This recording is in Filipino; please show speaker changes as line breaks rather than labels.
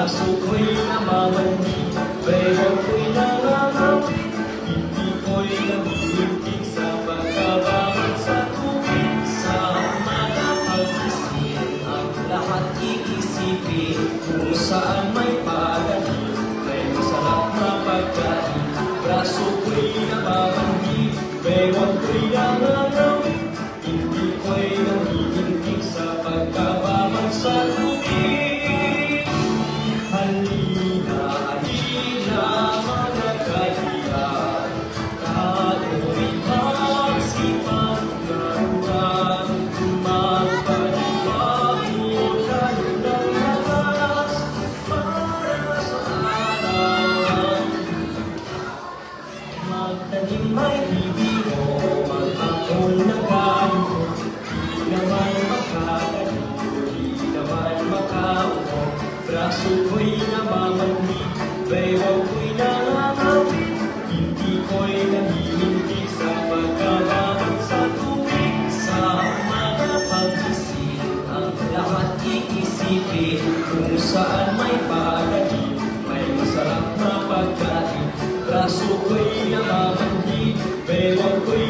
braso ko'y namamanhid, pero ko'y nangangawit. Hindi ko'y namimintig sa pagkabangon sa tubig. Sa umaga pag-isip, ang lahat iisipin, kung saan may pagdating, may masarap na pagkain. Braso ko'y namamanhid, pero ko'y nangangawit. Hindi ko'y namimintig sa pagkabangon sa tubig. Halina, halina, mga kaibigan, tayo'y magsipag na ulan. Magpanibago tayo ng lakas para sa araw. Magtanim may bibiro, mag-akol na gayo. Di naman makakaligo, di naman makaupo. Braso ko'y namamanhid, pero ko'y nangangawit. Hindi ko'y namimintig sa pagkabangon sa tubig. Sa umaga pag-isip, ang lahat iisipin, kung saan may pagdating, may masarap na pagkain. Braso ko'y namamanhid, pero ko'y